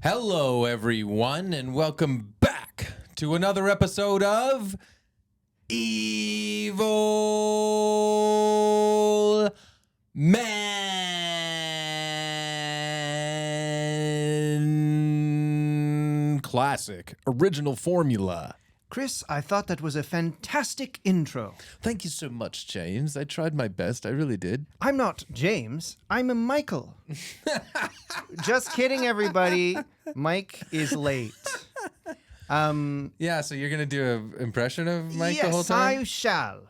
Hello, everyone, and welcome back to another episode of Evil Man Classic Original Formula. Chris, I thought that was a fantastic intro. Thank you so much, James. I tried my best. I really did. I'm not James. I'm a Michael. Just kidding, everybody. Mike is late. Yeah, so you're going to do an impression of Mike yes, the whole time? I shall.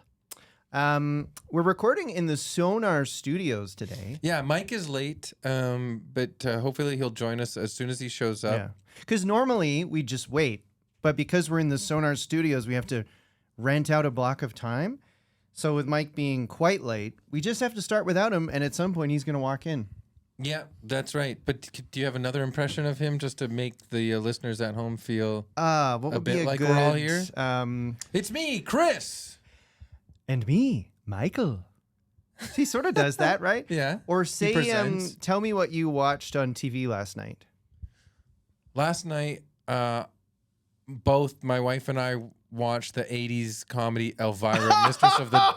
We're recording in the Sonar Studios today. Yeah, Mike is late, but hopefully he'll join us as soon as he shows up. Yeah. Because normally we just wait. But because we're in the Sonar Studios, we have to rent out a block of time. So with Mike being quite late, we just have to start without him. And at some point, he's going to walk in. Yeah, that's right. But do you have another impression of him just to make the listeners at home feel What would a bit be a like good, we're all here? It's me, Chris. And me, Michael. He sort of does that, right? Yeah. Or He say, presents. tell me what you watched on TV last night. Last night, both my wife and I watched the 80s comedy Elvira, Mistress of the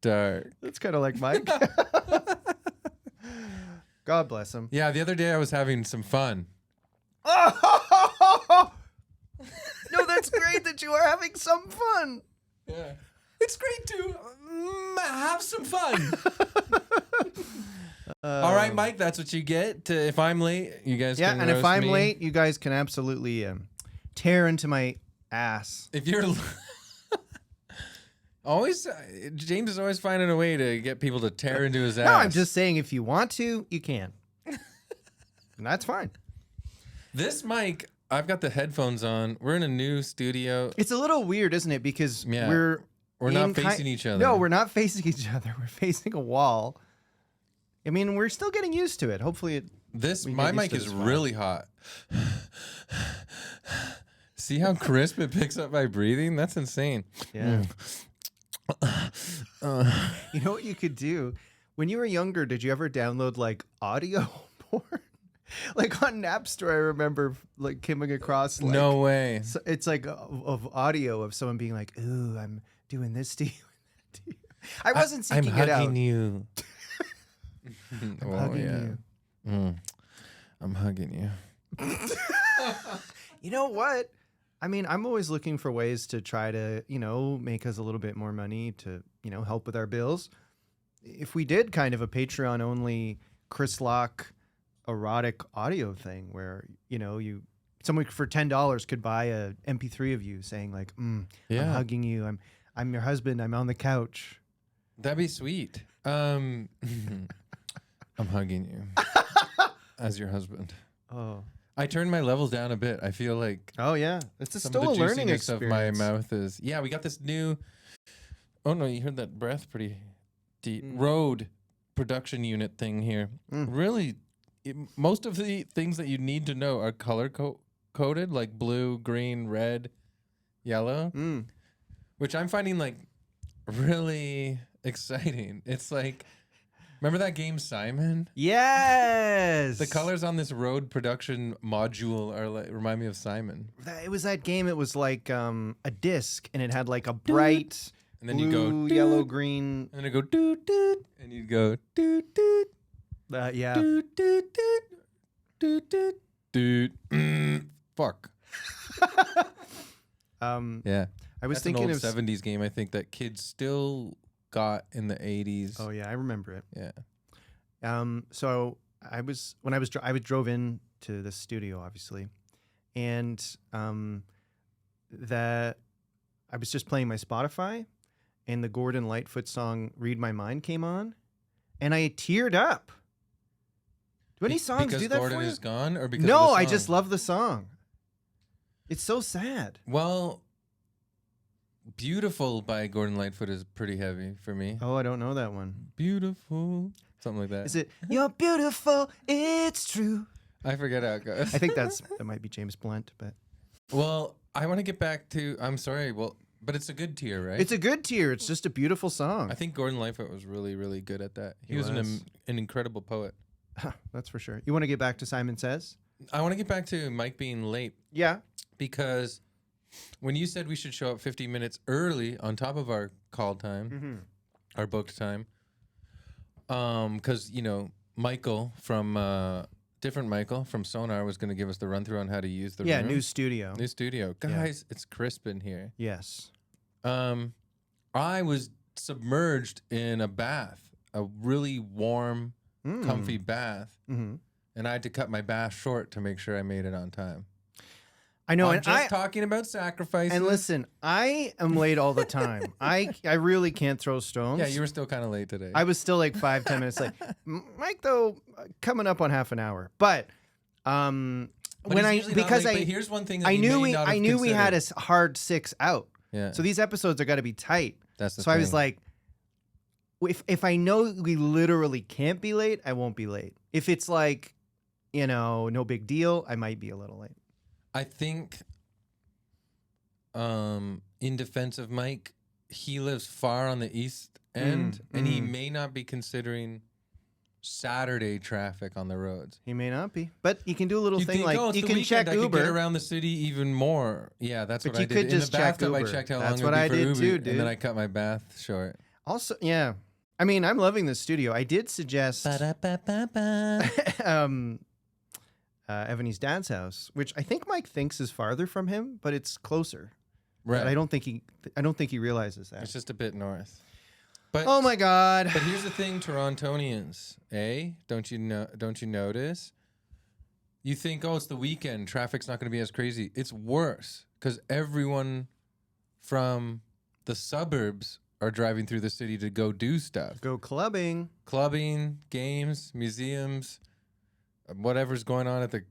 Dark. That's kind of like Mike. God bless him. Yeah, the other day I was having some fun. No, that's great that you are having some fun. Yeah. It's great to have some fun. All right, Mike, that's what you get. If I'm late, you guys Yeah, can and if roast I'm me. late, you guys can absolutely tear into my ass. If you're always, James is always finding a way to get people to tear into his ass. No, I'm just saying if you want to, you can. And that's fine. This mic, I've got the headphones on. We're in a new studio. It's a little weird, isn't it? Because Yeah. we're not in facing each other. No, we're not facing each other. We're facing a wall. I mean, we're still getting used to it. Hopefully, My mic is really hot. See how crisp it picks up my breathing? That's insane. Yeah. You know what you could do? When you were younger, did you ever download like audio porn? Like on Napster, I remember like coming across. Like, No way. So it's like of audio of someone being like, "Ooh, I'm doing this to you." And that to you. I wasn't seeking I'm it out. hugging you. I'm hugging you. I'm hugging you. You know what? I mean, I'm always looking for ways to try to, make us a little bit more money to, help with our bills. If we did kind of a Patreon only Chris Lock erotic audio thing where, someone for $10 could buy a MP3 of you saying like, I'm hugging you. I'm your husband. I'm on the couch. That'd be sweet. I'm hugging you as your husband. Oh. I turned my levels down a bit. I feel like Oh yeah. It's some still of a the learning juiciness experience. of my mouth is. Yeah, we got this new. Oh no, you heard that breath pretty deep. Rode production unit thing here. Really, most of the things that you need to know are color coded, like blue, green, red, yellow, which I'm finding like really exciting. It's like, remember that game Simon? Yes. The colors on this Rode production module are like remind me of Simon. It was that game. It was like a disc, and it had like a bright And then blue, you go yellow, doot, green. and then it go doot doot, and you'd go doot doot Yeah. doot doot doot doot doot. Fuck. Yeah. I was That's thinking an old of 70s game. I think that kids still got in the 80s. Oh yeah, I remember it. Yeah. So I drove in to the studio, obviously, and that I was just playing my Spotify, and the Gordon Lightfoot song "Read My Mind" came on, and I teared up. Do any songs because do that Gordon for you? is gone, or because No, of the I song? just love the song. It's so sad. Well, "Beautiful" by Gordon Lightfoot is pretty heavy for me. Oh, I don't know that one. Beautiful, something like that. Is it "You're beautiful, it's true"? I forget how it goes. I think that might be James Blunt, but Well, I want to get back to. I'm sorry. Well, but it's a good tier, right? it's a good tier. It's just a beautiful song. I think Gordon Lightfoot was really, really good at that. He He was was. an incredible poet. That's for sure. You want to get back to Simon Says? I want to get back to Mike being late Yeah. because when you said we should show up 50 minutes early on top of our call time, our booked time, because, Michael from different Michael from Sonar was going to give us the run through on how to use the room. New studio. New studio. Guys, it's crisp in here. Yes. I was submerged in a bath, a really warm, comfy bath, and I had to cut my bath short to make sure I made it on time. I know. I'm and just talking about sacrifices. And listen, I am late all the time. I really can't throw stones. Yeah, you were still kind of late today. I was still like 5-10 minutes late. Mike, though, coming up on half an hour. But here's one thing that I knew we had a considered. hard 6 out. Yeah. So these episodes are got to be tight. That's the so I was thing. like, if I know we literally can't be late, I won't be late. If it's like, no big deal, I might be a little late. I think, in defense of Mike, he lives far on the east end, and he may not be considering Saturday traffic on the roads. He may not be, but you can do a little You thing think, like it's you the can weekend, check I could Uber get around the city even more. Yeah, that's But what I you did. could In just the check bathtub, I Uber. checked how That's long what it I would be did for Uber, too, dude. and then I cut my bath short. Also, yeah. I mean, I'm loving the studio. I did suggest Ebony's dad's house, which I think Mike thinks is farther from him, but it's closer. Right. But I don't think he realizes that. It's just a bit north. But Oh my God. But here's the thing, Torontonians, Don't you notice? You think, it's the weekend, traffic's not going to be as crazy. It's worse because everyone from the suburbs are driving through the city to go do stuff. Go clubbing. Clubbing, games, museums, whatever's going on at the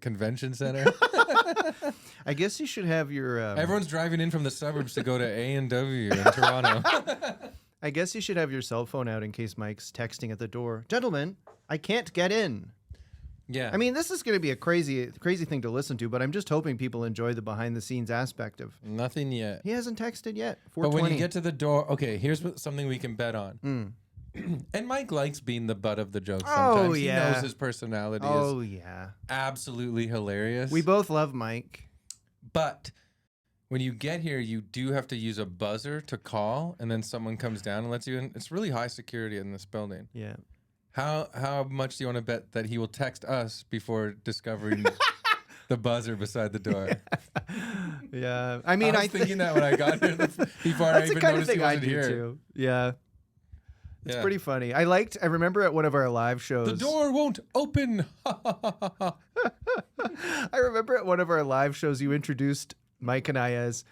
convention center. I guess you should have your. Everyone's driving in from the suburbs to go to A&W in Toronto. I guess you should have your cell phone out in case Mike's texting at the door. Gentlemen, I can't get in. Yeah. I mean, this is going to be a crazy thing to listen to, but I'm just hoping people enjoy the behind-the-scenes aspect of. Nothing yet. He hasn't texted yet. 4:20. But when you get to the door, okay, here's something we can bet on. And Mike likes being the butt of the joke sometimes. Yeah. He knows his personality is absolutely hilarious. We both love Mike. But when you get here, you do have to use a buzzer to call, and then someone comes down and lets you in. It's really high security in this building. Yeah. How much do you want to bet that he will text us before discovering the buzzer beside the door? Yeah. I mean, I was thinking that when I got here before I even noticed he wasn't here. Too. Yeah. It's Yeah. pretty funny. I remember at one of our live shows. The door won't open. I remember at one of our live shows you introduced Mike and I as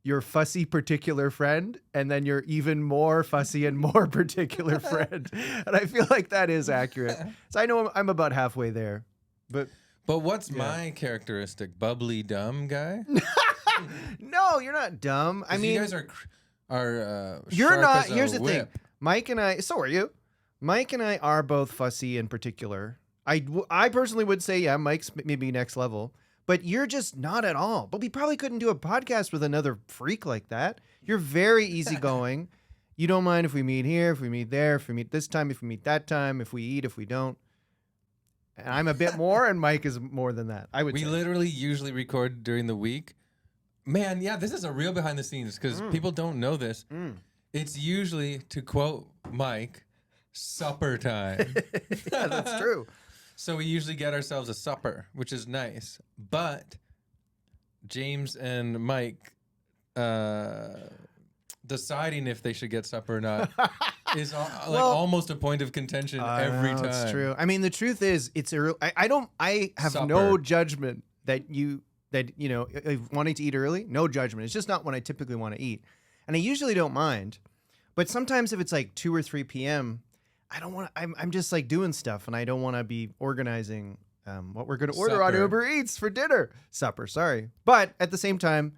your fussy particular friend, and then your even more fussy and more particular friend. And I feel like that is accurate. So I know I'm about halfway there. But what's my characteristic? Bubbly dumb guy? no, you're not dumb. I mean, you guys are you're sharp not. as a Here's the thing. whip. Mike and I, so are you. Mike and I are both fussy in particular. I personally would say, yeah, Mike's maybe next level, but you're just not at all. But we probably couldn't do a podcast with another freak like that. You're very easygoing. You don't mind if we meet here, if we meet there, if we meet this time, if we meet that time, if we eat, if we don't. And I'm a bit more, and Mike is more than that. I would say. We literally usually record during the week. Man, yeah, this is a real behind the scenes because people don't know this. It's usually, to quote Mike, supper time. Yeah, that's true. So we usually get ourselves a supper, which is nice. But James and Mike deciding if they should get supper or not is almost a point of contention every time. That's true. I mean, the truth is, it's I have Supper. no judgment that wanting to eat early. No judgment. It's just not when I typically want to eat, and I usually don't mind. But sometimes if it's like 2 or 3 p.m., I don't want to. I'm just like doing stuff, and I don't want to be organizing what we're going to order on Supper. Uber Eats for dinner. Supper, sorry. But at the same time,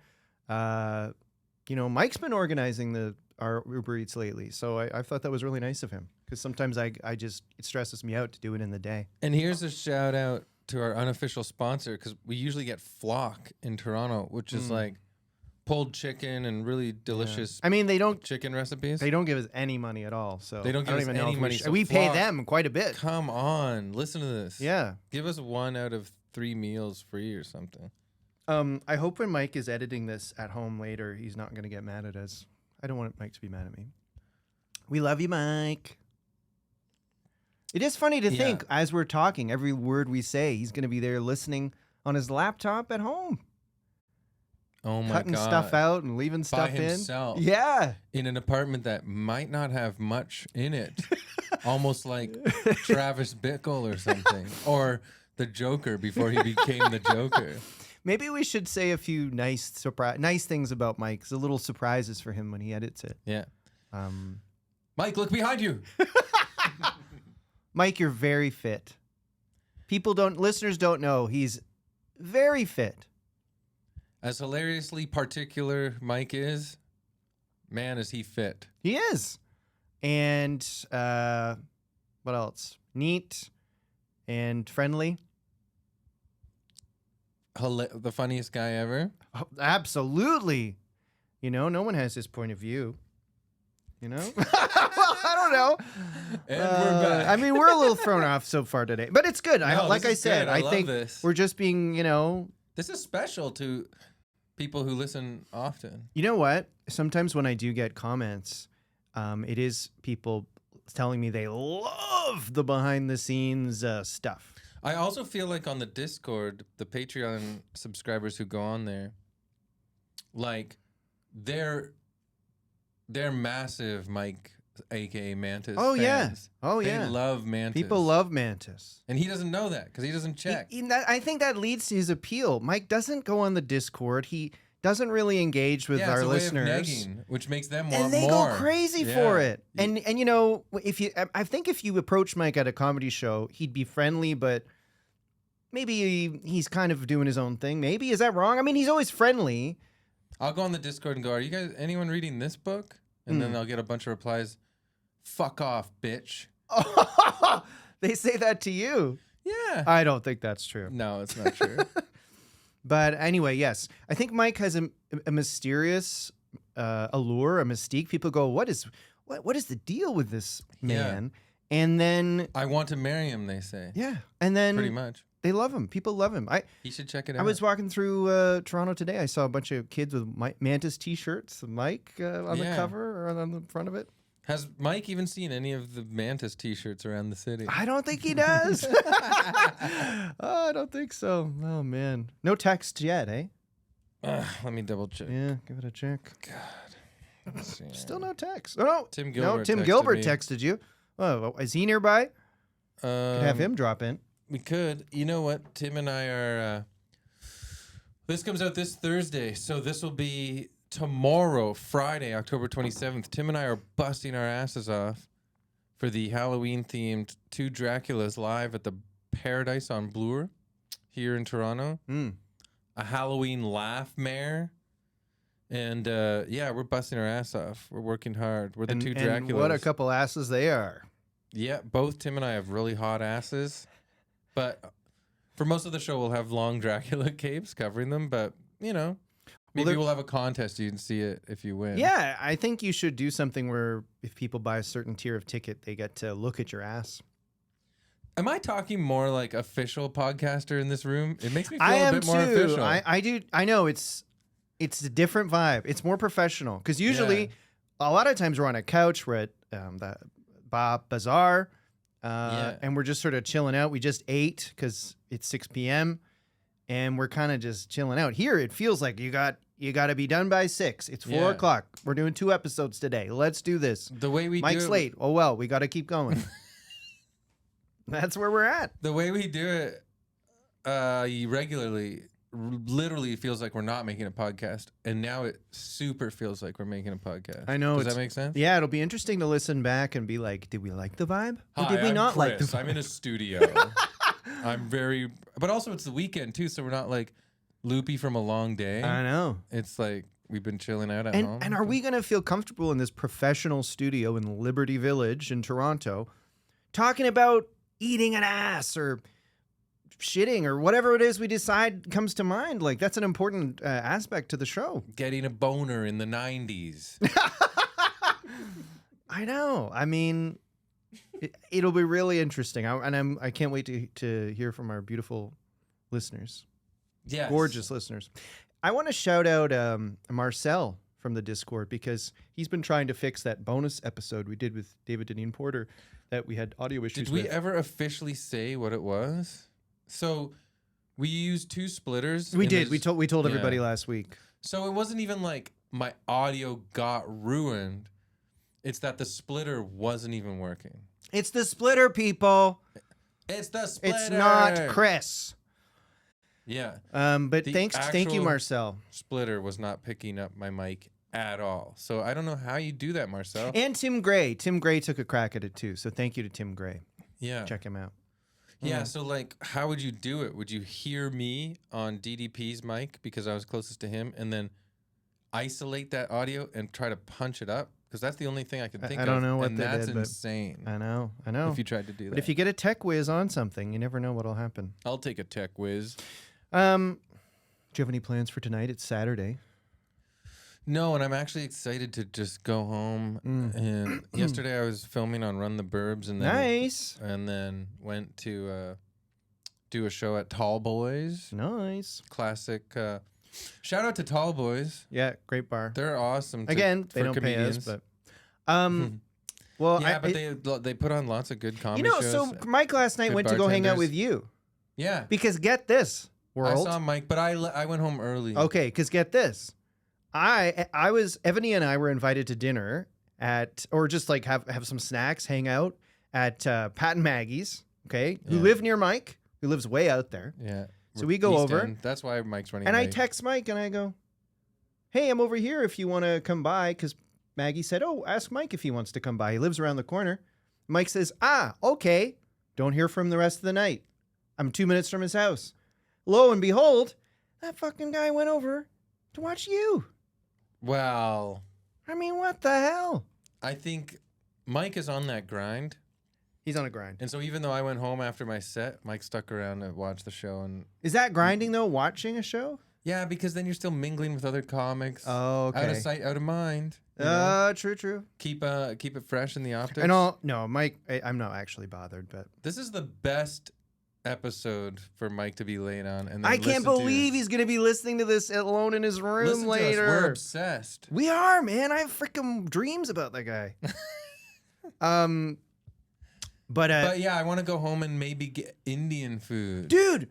Mike's been organizing our Uber Eats lately, so I thought that was really nice of him because sometimes it stresses me out to do it in the day. And here's a shout out to our unofficial sponsor because we usually get Flock in Toronto, which is like pulled chicken and really delicious. I mean, they don't chicken recipes. They don't give us any money at all. So they don't give us any money. We pay them quite a bit. Come on, listen to this. Yeah, give us 1 out of 3 meals free or something. I hope when Mike is editing this at home later, he's not going to get mad at us. I don't want Mike to be mad at me. We love you, Mike. It is funny to think as we're talking, every word we say, he's going to be there listening on his laptop at home. Oh my Cutting God. stuff out and leaving stuff By himself. in. Yeah. In an apartment that might not have much in it. Almost like Travis Bickle or something. Or the Joker before he became the Joker. Maybe we should say a few nice things about Mike. So little surprises for him when he edits it. Yeah. Mike, look behind you. Mike, you're very fit. Listeners don't know. He's very fit. As hilariously particular Mike is, man, is he fit. He is. And what else? Neat and friendly. The funniest guy ever. Oh, absolutely. No one has his point of view. Well, I don't know. And we're back. I mean, we're a little thrown off so far today, but it's good. No, like I said, good. I love think this. We're just being, This is special to people who listen often. You know what? Sometimes when I do get comments, it is people telling me they love the behind the scenes stuff. I also feel like on the Discord, the Patreon subscribers who go on there, like they're massive Mike, aka Mantis. Oh fans. Yeah. Oh they yeah. They love Mantis. People love Mantis, and he doesn't know that because he doesn't check. I think that leads to his appeal. Mike doesn't go on the Discord. He doesn't really engage with our listeners, negging, which makes them want more. And they go crazy for it. And I think if you approach Mike at a comedy show, he'd be friendly, but maybe he's kind of doing his own thing. Maybe is that wrong? I mean, he's always friendly. I'll go on the Discord and go, "Are you guys anyone reading this book?" And then I'll get a bunch of replies. "Fuck off, bitch." They say that to you. Yeah. I don't think that's true. No, it's not true. But anyway, yes. I think Mike has a mysterious allure, a mystique. People go, what is the deal with this man? Yeah. And then I want to marry him, they say. Yeah. And then pretty much. They love him. People love him. He should check it out. I was walking through Toronto today. I saw a bunch of kids with Mantis t-shirts, Mike on the cover or on the front of it. Has Mike even seen any of the Mantis t-shirts around the city? I don't think he does. I don't think so. Oh, man. No text yet, eh? Let me double check. Yeah, give it a check. God. Let's see. Still no text. Oh, no. Tim Gilbert texted you. Oh, is he nearby? Could have him drop in. We could. You know what? Tim and I are... this comes out this Thursday, so this will be... tomorrow, Friday, October 27th, Tim and I are busting our asses off for the Halloween-themed Two Draculas live at the Paradise on Bloor here in Toronto. A Halloween laugh mare. And, we're busting our ass off. We're working hard. We're the Two Draculas. And what a couple asses they are. Yeah, both Tim and I have really hot asses. But for most of the show, we'll have long Dracula capes covering them. But, maybe we'll have a contest. You can see it if you win. Yeah, I think you should do something where if people buy a certain tier of ticket, they get to look at your ass. Am I talking more like official podcaster in this room? It makes me feel a bit more official. I do. I know it's a different vibe. It's more professional because usually a lot of times we're on a couch. We're at the Bazaar and we're just sort of chilling out. We just ate because it's 6 p.m. and we're kind of just chilling out. Here, it feels like you got to be done by 6. It's 4 o'clock. We're doing 2 episodes today. Let's do this. The way we Mike's do it, late. Oh, well, we got to keep going. That's where we're at. The way we do it regularly literally feels like we're not making a podcast. And now it super feels like we're making a podcast. I know. Does that make sense? Yeah, it'll be interesting to listen back and be like, did we like the vibe? Or Hi, did we not Chris. like the vibe? I'm in a studio. But also it's the weekend too, so we're not like loopy from a long day. I know. It's like we've been chilling out at home. And are we going to feel comfortable in this professional studio in Liberty Village in Toronto talking about eating an ass or shitting or whatever it is we decide comes to mind. Like, that's an important aspect to the show. Getting a boner in the 90s. I know. I mean, it'll be really interesting. I can't wait to hear from our beautiful listeners. Yes. Gorgeous listeners. I want to shout out Marcel from the Discord because he's been trying to fix that bonus episode we did with David Deneen Porter that we had audio issues Did we ever officially say what it was? So we used 2 splitters. We did. We told everybody last week. So it wasn't even like my audio got ruined. It's that the splitter wasn't even working. It's the splitter, people. It's the splitter. It's not Chris. Yeah. But The thank you, Marcel. Splitter was not picking up my mic at all. So I don't know how you do that, Marcel. And Tim Gray. Tim Gray took a crack at it too. So thank you to Tim Gray. Yeah. Check him out. Yeah, so like how would you do it? Would you hear me on DDP's mic because I was closest to him and then isolate that audio and try to punch it up? Because that's the only thing I can think of. I don't know what and they that's did, insane. I know. If you tried to do that. But if you get a tech whiz on something, you never know what'll happen. I'll take a tech whiz. Do you have any plans for tonight? It's Saturday. No, and I'm actually excited to just go home. And yesterday I was filming on Run the Burbs, and then Nice. and then went to do a show at Tall Boys. Nice. Classic. Shout out to Tall Boys. Yeah, great bar. They're awesome. Again, they for don't comedians. pay us, but well, Yeah, but they put on lots of good comedy shows. so Mike last night Good went to go hang out bartenders. with you Yeah, because get this, world. I saw Mike, but I went home early. Okay, because get this, I was Ebony and I were invited to dinner or just like have some snacks, hang out at Pat and Maggie's. Okay, who Yeah. live near Mike, who lives way out there. Yeah. So we go East over, End. That's why Mike's running and I late. text Mike and I go, "Hey, I'm over here if you want to come by." Because Maggie said, "Oh, ask Mike if he wants to come by. He lives around the corner." Mike says, "Okay." Don't hear from him the rest of the night. I'm 2 minutes from his house. Lo and behold, that fucking guy went over to watch you. Well, I mean, what the hell? I think Mike is on that grind. He's on a grind. And so even though I went home after my set, Mike stuck around to watch the show. And Is that grinding though? Watching a show? yeah, because then you're still mingling with other comics. Oh, okay. Out of sight, out of mind. you know? True. Keep it fresh in the optics. And no, Mike, I'm not actually bothered, but This is the best episode for Mike to be late on. And then I can't believe he's gonna be listening to this alone in his room listen later. To us. We're obsessed. We are, man. I have freaking dreams about that guy. But yeah, I want to go home and maybe get Indian food. dude,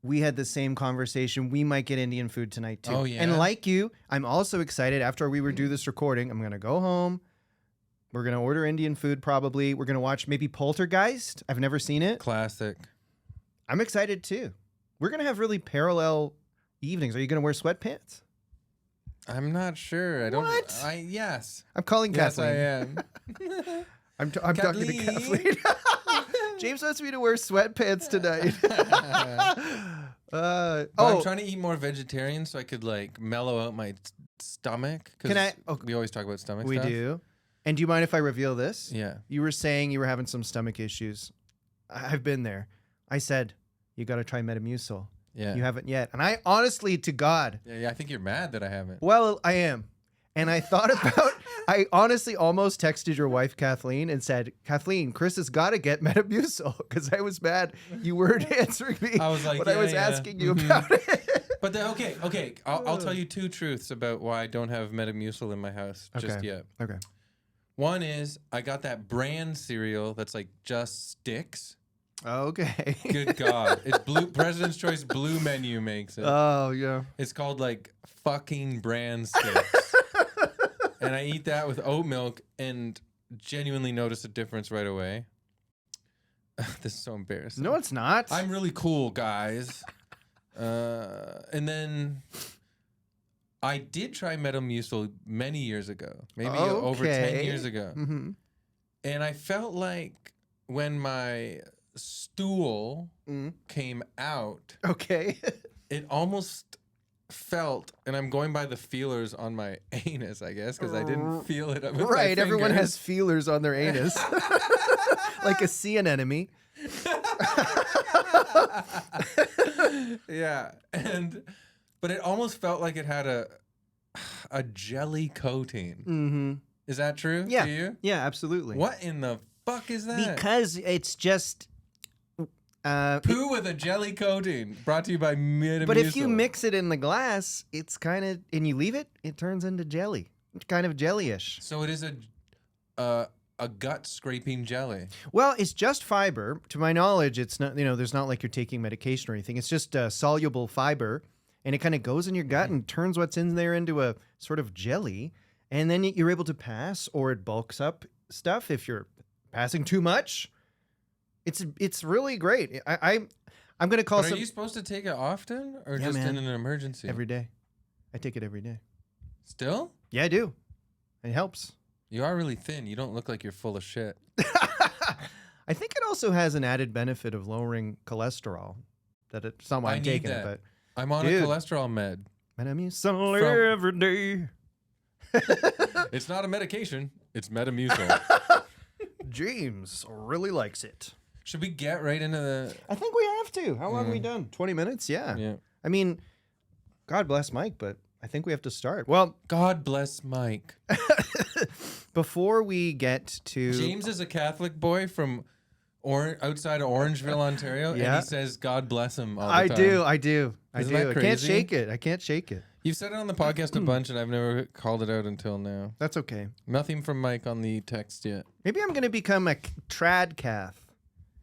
we had the same conversation. We might get Indian food tonight too. Oh, yeah? And like you, I'm also excited. After we do this recording, I'm gonna go home. We're gonna order Indian food probably. We're gonna watch maybe Poltergeist. I've never seen it. Classic. I'm excited too. We're gonna have really parallel evenings. Are you gonna wear sweatpants? I'm not sure. I don't. What? Yes. I'm calling Yes, Kathleen. I am. I'm talking to Kathleen. James wants me to wear sweatpants tonight. I'm trying to eat more vegetarian so I could like mellow out my stomach. Can I? We always talk about stomach We stuff. do. And do you mind if I reveal this? Yeah. You were saying you were having some stomach issues. I've been there. I said, you got to try Metamucil. Yeah. You haven't yet. And I honestly, to God. Yeah, I think you're mad that I haven't. Well, I am. And I thought about, I honestly almost texted your wife, Kathleen, and said, Kathleen, Chris has got to get Metamucil because I was mad you weren't answering me I was like, when I was asking you about it. But okay. I'll tell you 2 truths about why I don't have Metamucil in my house just yet. Okay. One is I got that brand cereal that's like just sticks. Okay. Good God. It's blue. President's Choice Blue Menu makes it. Oh, yeah. It's called like fucking brand sticks. And I eat that with oat milk and genuinely notice a difference right away. This is so embarrassing. No, it's not. I'm really cool, guys. And then I did try Metamucil many years ago, maybe over 10 years ago. Mm-hmm. And I felt like when my stool came out, Okay. it almost felt, and I'm going by the feelers on my anus, I guess, because I didn't feel it. With my Right. Everyone fingers. has feelers on their anus. Like a sea anemone. Yeah, but it almost felt like it had a jelly coating. Mm-hmm. Is that true? Yeah. To you? Yeah, absolutely. What in the fuck is that? Because it's just poo with a jelly coating. Brought to you by Metamucil. but if you mix it in the glass, it's kind of, and you leave it, it turns into jelly. It's kind of jelly-ish. So it is a gut scraping jelly. Well, it's just fiber. To my knowledge, it's not, there's not like you're taking medication or anything. It's just soluble fiber, and it kind of goes in your gut and turns what's in there into a sort of jelly, and then you're able to pass, or it bulks up stuff if you're passing too much. It's really great. I'm going to call But are you supposed to take it often, or Yeah, just man. in an emergency? every day. I take it every day. Still? Yeah, I do. It helps. You are really thin. You don't look like you're full of shit. I think it also has an added benefit of lowering cholesterol. It's not why I'm I taking need it, that. but I'm on Dude. a cholesterol med. Metamucil From- every day. It's not a medication. It's Metamucil. James really likes it. Should we get right into the... I think we have to. How long have we done? 20 minutes? Yeah. Yeah. I mean, God bless Mike, but I think we have to start. Well, God bless Mike. before we get to... James is a Catholic boy from outside of Orangeville, Ontario, and Yeah. he says God bless him all the I time. do. I do. Isn't I that do. I can't crazy? shake it. I can't shake it. You've said it on the podcast a bunch, and I've never called it out until now. That's okay. Nothing from Mike on the text yet. Maybe I'm going to become a trad cath.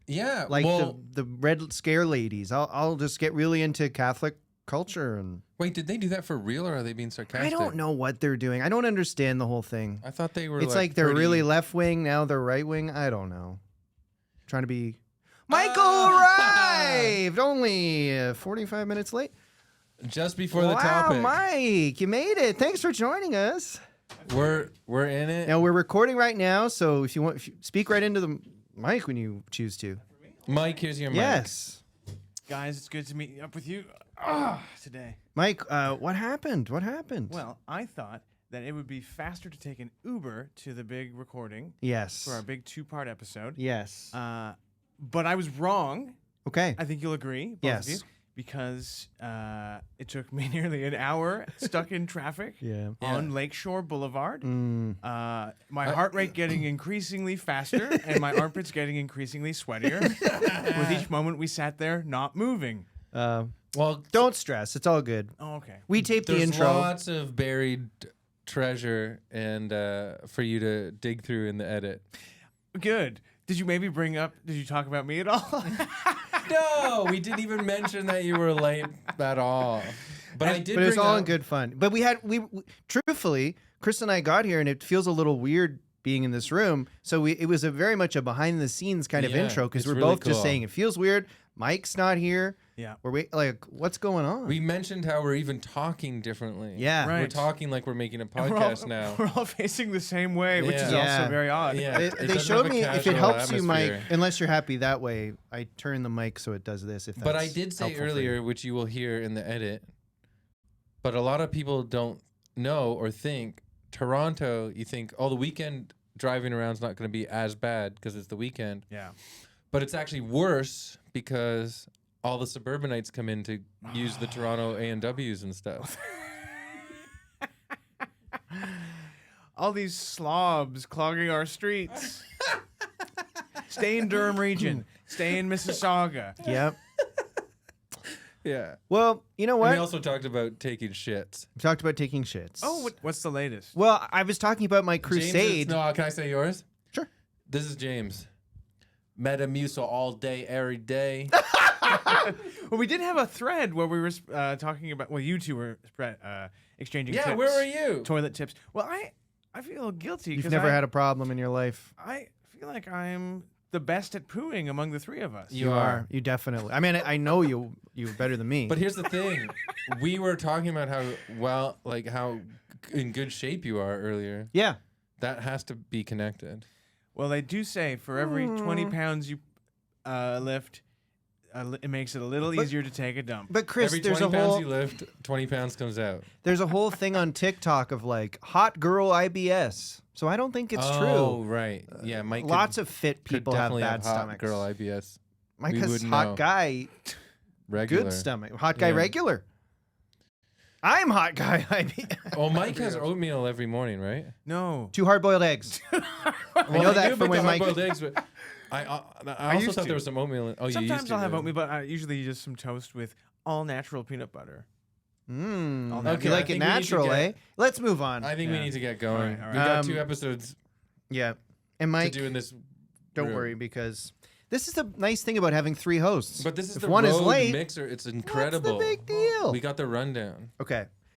Yeah, Like well, the Red Scare ladies. I'll just get really into Catholic culture. And wait, did they do that for real, or are they being sarcastic? I don't know what they're doing. I don't understand the whole thing. I thought they were It's like they're pretty- really left wing, now they're right wing. I don't know. Trying to be... Michael Ah! arrived! Only 45 minutes late. Just before the Wow, topic. Mike, you made it. Thanks for joining us. We're in it. Now, we're recording right now, so if you speak right into the mic when you choose to. Mike, here's your mic. Yes. Guys, it's good to meet up with you today. Mike, what happened? What happened? Well, I thought that it would be faster to take an Uber to the big recording yes. for our big 2-part episode. Yes. But I was wrong. Okay. I think you'll agree, both Yes. of you, because it took me nearly an hour stuck in traffic Yeah. on Lakeshore Boulevard. Mm. My heart rate getting increasingly faster and my armpits getting increasingly sweatier. With each moment we sat there not moving. Well, Don't stress. It's all good. Oh, okay. We taped the there's intro. lots of buried treasure and for you to dig through in the edit. Good. Did you talk about me at all? No, we didn't even mention that you were late at all. But I did. But it was bring all up, in good fun. But we truthfully, Chris and I got here, and it feels a little weird being in this room. So it was very much a behind the scenes kind of Yeah, intro because it's we're really both just cool. saying it feels weird. Mike's not here. Yeah. What's going on? We mentioned how we're even talking differently. Yeah. Right. We're talking like we're making a And podcast now. We're all facing the same way, which is Yeah. also very odd. Yeah. They, It they doesn't showed have a me if it casual helps you, Mike, atmosphere. unless you're happy that way, I turn the mic so it does this. If But I that's did say helpful for earlier, you. which you will hear in the edit, but a lot of people don't know or think Toronto, you think, oh, the weekend driving around is not going to be as bad because it's the weekend. Yeah. But it's actually worse because all the suburbanites come in to use the Toronto A&Ws and stuff. All these slobs clogging our streets. Stay in Durham region. Stay in Mississauga. Yep. Yeah. Well, you know And what? we also talked about taking shits. We talked about taking shits. Oh, what's the latest? Well, I was talking about my James is- crusade. no, can I say yours? Sure. This is James. Metamucil all day, every day. Well, we did have a thread where we were talking about. Well, you two were exchanging. Yeah, tips, where were you? Toilet tips. Well, I feel guilty. You've 'cause never had a problem in your life. I feel like I'm the best at pooing among the three of us. You are. You definitely. I mean, I know you better than me. But here's the thing. We were talking about how in good shape you are earlier. yeah. That has to be connected. Well, they do say for every 20 pounds you lift, it makes it a little easier to take a dump. But Chris, Every there's 20 a pounds whole you lift, 20 pounds comes out. there's a whole thing on TikTok of like hot girl IBS. So I don't think it's Oh, true. right. Yeah, Mike Lots of fit could people have definitely bad hot stomachs. girl IBS. Mike We has would hot know. guy, Regular. good stomach. Hot guy Yeah. regular. I'm hot guy. I mean, Oh, Mike has oatmeal every morning, right? No. 2 hard-boiled eggs. I know that from when Mike. Eggs, but I also used thought to. there was some oatmeal. In, oh, you used Sometimes to, I'll have really? oatmeal, but usually just some toast with all natural peanut butter. You I like it think we need to natural, get- eh? Let's move on. I think we Yeah. need to get going. All right. We got 2 Um, episodes Yeah, and to Mike, do in this. don't room. worry because this is the nice thing about having 3 hosts. But this is if the one Rode is late, mixer. It's what's incredible. the big deal? We got the rundown. Okay,